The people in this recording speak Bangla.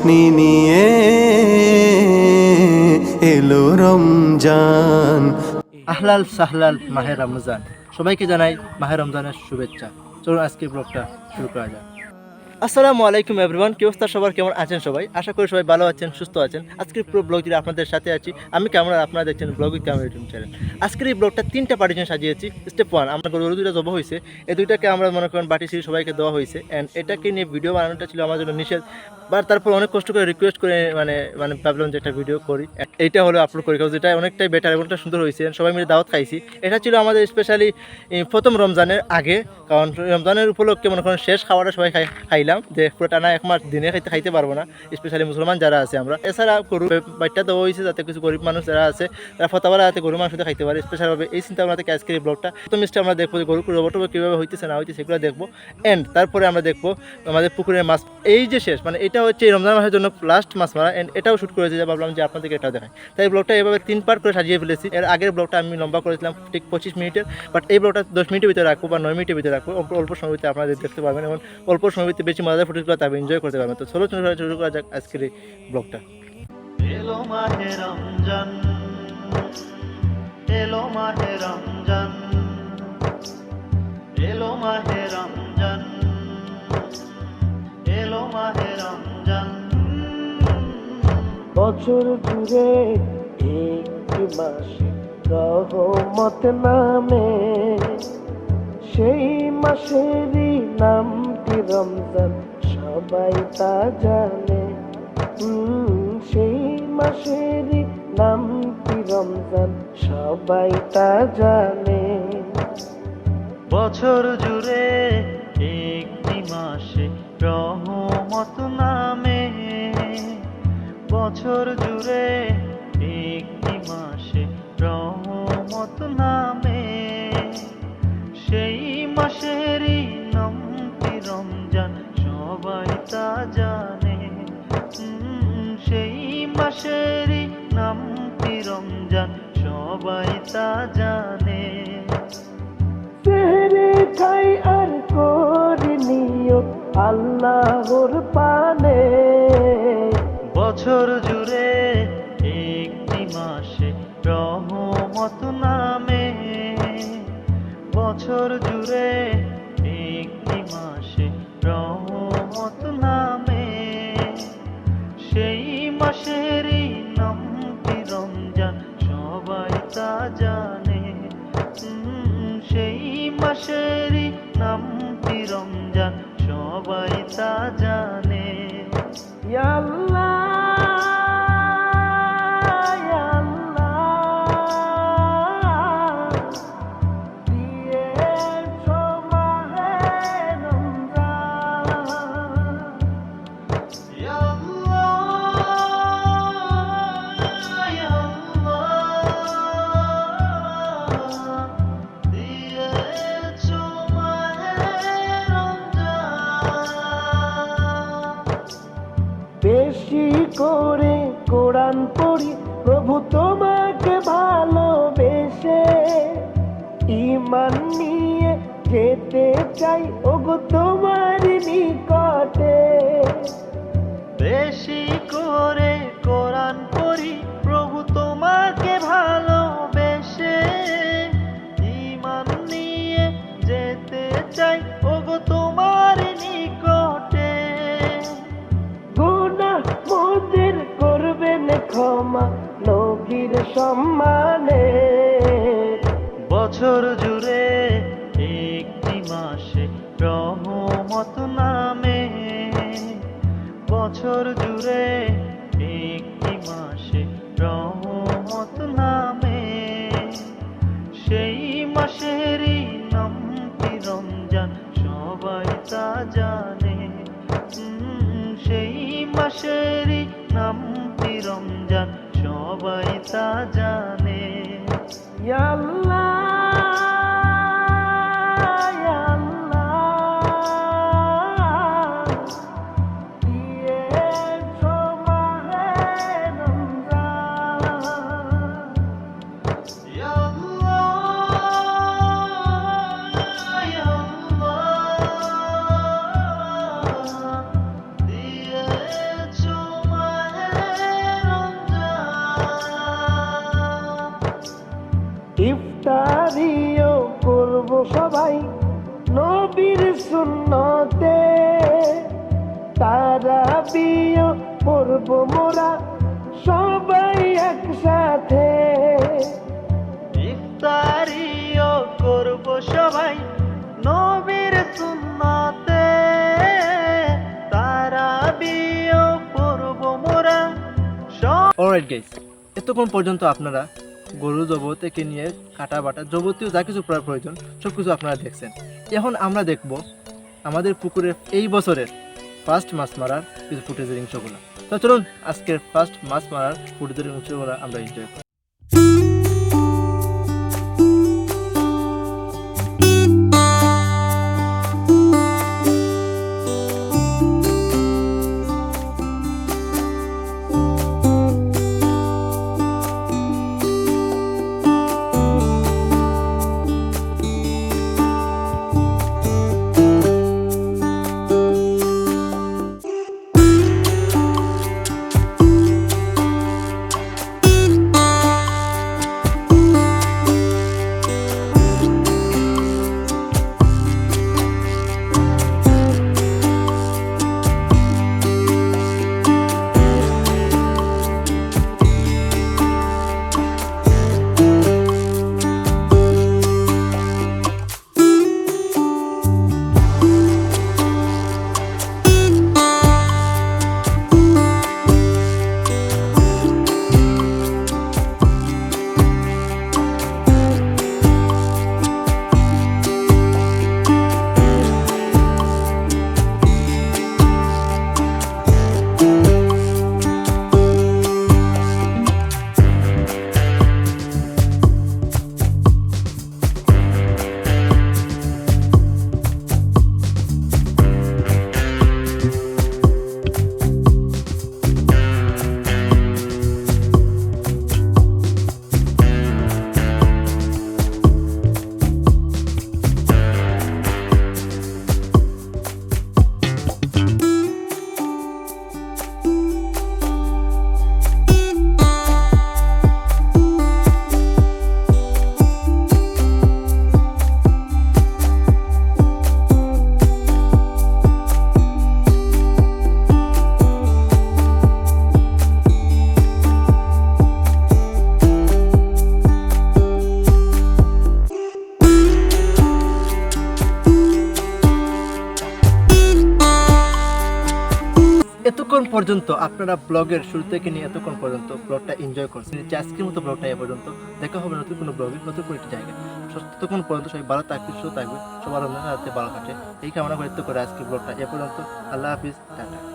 রোশনি নিয়ে এলো রমজান। আহলাল সাহলাল মাহে রমজান, সবাইকে জানাই মাহে রমজানের শুভেচ্ছা। চলুন আজকের ব্লগটা শুরু করা যাক। আসসালামু আলাইকুম এভরিওয়ান, কি অবস্থা সবার, কেমন আছেন সবাই? আশা করি সবাই ভালো আছেন, সুস্থ আছেন। আজকের পুরো ব্লগ জুড়ে আপনাদের সাথে আছি আমি ক্যামেরা, আপনারা দেখছেন ব্লগই ক্যামেরা ইউটিউব চ্যানেল। আজকের এই ব্লগটা তিনটা পার্টির জন্য সাজিয়েছি। স্টেপ 1, আমরা গরু দুইটা জবা হয়েছে, এই দুইটাকে আমরা মনে করেন বাটি সিঁড়ি সবাইকে দেওয়া হয়েছে। অ্যান্ড এটাকে নিয়ে ভিডিও বানানোটা ছিল আমার জন্য নিষেধ, বাট তারপর অনেক কষ্ট করে রিকোয়েস্ট করে মানে মানে ভাবলাম যে একটা ভিডিও করি, এইটা হলো আপলোড করি, কারণ এটা অনেকটাই বেটার এবং সুন্দর হয়েছে। সবাই মিলে দাওয়াত খাইছি। এটা ছিল আমাদের স্পেশালি প্রথম রমজানের আগে, কারণ রমজানের উপলক্ষে মনে করেন শেষ খাওয়াটা সবাই খাইলাম, যে পুরো টানা এক মাস দিনে খাইতে পারবো না, স্পেশালি মুসলমান যারা আছে আমরা। এছাড়া গরু বাচ্চা দেওয়া হয়েছে যাতে কিছু গরিব মানুষ যারা আছে তারা ফতাওয়ালা যাতে গরু মাংসতে খাইতে পারে, স্পেশালভাবে এই চিন্তা ভাবনা থেকে আজকের এই ব্লগটা। তো মিষ্টি আমরা দেখবো যে গরু রবটবে কীভাবে হইতেছে না হইতেছে সেগুলো দেখবো। অ্যান্ড তারপরে আমরা দেখবো আমাদের পুকুরের মাছ, এই যে শেষ মানে এটা হচ্ছে এই রমজান মাসের জন্য লাস্ট মাছ মারা। অ্যান্ড এটাও শ্যুট করেছে, যে ভাবলাম যে আপনাদেরকে এটাও দেখায়, তাই ব্লগটা এভাবে 3 পার্ট করে সাজিয়ে ফেলেছি। এর আগের ব্লগটা আমি লম্বা করেছিলাম ঠিক 25 মিনিটের, বাট এই ব্লগটা 10 মিনিটের ভিতরে রাখবো বা 9 মিনিটের ভিতরে রাখবো। অল্প সময় ভিতরে আপনারা দেখতে পারবেন এবং অল্প সময় ভিতরে বেশি মজাদার ফুটেজগুলো তবে এনজয় করতে পারবেন। তো চলো শুরু করা যাক আজকের এই ব্লগটা। এলো মাহে রমজান, এলো মাহে রমজান, এলো মাহে রমজান, এলো মাহে রমজান। বছর জুড়ে একটি মাস রহমত নামে, সেই মাসেরই নামটি রমজান, সবাই তা জানে। সেই মাসেরই নামটি রমজান, সবাই তা জানে। বছর জুড়ে একটি মাসে রহমত নামে, বছর জুড়ে একটি মাসে রহমত নামে, সেই মাসেরই নামটি রমজান, সবাই তা জানে। সেই মাসেরই নামটি রমজান, সবাই তা জানে। সেহরে খাই আর করি নিয়ত আল্লাহর পানে, বছর জুড়ে একটি মাসে রহমত নামে, বছর জুড়ে একটি মাসে রহমত নামে, সেই মাসেরই নামটি রমজান, সবাই তা জানে। সেই মাসেরই নামটি রমজান, সবাই তা জানে। ইয়া আল্লাহ, ইয়া আল্লাহ, দিয়েছো মাহে রমজান। ইয়া আল্লাহ, ইয়া আল্লাহ, দিয়েছো মাহে রমজান। বেশি করে কোরআন পড়ি প্রভু তোমাকে ভালোবেসে, ঈমান নিয়ে যেতে চাই ওগো তোমার নিকটে। বেশি করে কোরআন পড়ি প্রভু তোমাকে ভালোবেসে, ঈমান নিয়ে যেতে চাই ওগো তোমার নিকটে। গুনাহ মোদের করবেন ক্ষমা নবীর সম্মানে, বছর জুড়ে একটি মাসে রহমত নামে, বছর জুড়ে একটি মাসে রহমত নামে, সেই মাসেরই নামটি রমজান, সবাই তা জানে। সেই মাসেরই নামটি রমজান, সবাই তা জানে। ইয়া আল্লাহ, ইয়া আল্লাহ, দিয়েছো মাহে রমজান। সবাই নবীর সুন্নতে, তারাবিও পড়ব মোরা সবাই একসাথে। ইফতারিও করব সবাই নবীর সুন্নতে, তারাবিও পড়ব মোরা অলরাইট গাইস, এতক্ষণ পর্যন্ত আপনারা গরু জব থেকে নিয়ে কাটা বাটা যাবতীয় যা কিছু করার প্রয়োজন সব কিছু আপনারা দেখছেন। এখন আমরা দেখব আমাদের পুকুরের এই বছরের ফার্স্ট মাছ মারার কিছু ফুটেজের অংশগুলো। তো চলুন আজকের ফার্স্ট মাছ মারার ফুটেজের অংশগুলো আমরা এনজয় করি। এতক্ষণ পর্যন্ত আপনারা ব্লগের শুরু থেকে নিয়ে এতক্ষণ পর্যন্ত ব্লগটা এনজয় করছেন। যে আজকের মতো ব্লগটা এ পর্যন্ত, দেখা হবে নতুন কোনো ব্লগে নতুন কোনো একটি জায়গায়। ততক্ষণ পর্যন্ত সবাই ভালো থাকবে, সুস্থ থাকবে, সবার রাতে ভালো কাটে এই কামনা করে আজকের ব্লগটা এ পর্যন্ত। আল্লাহ হাফিজ, টাটা।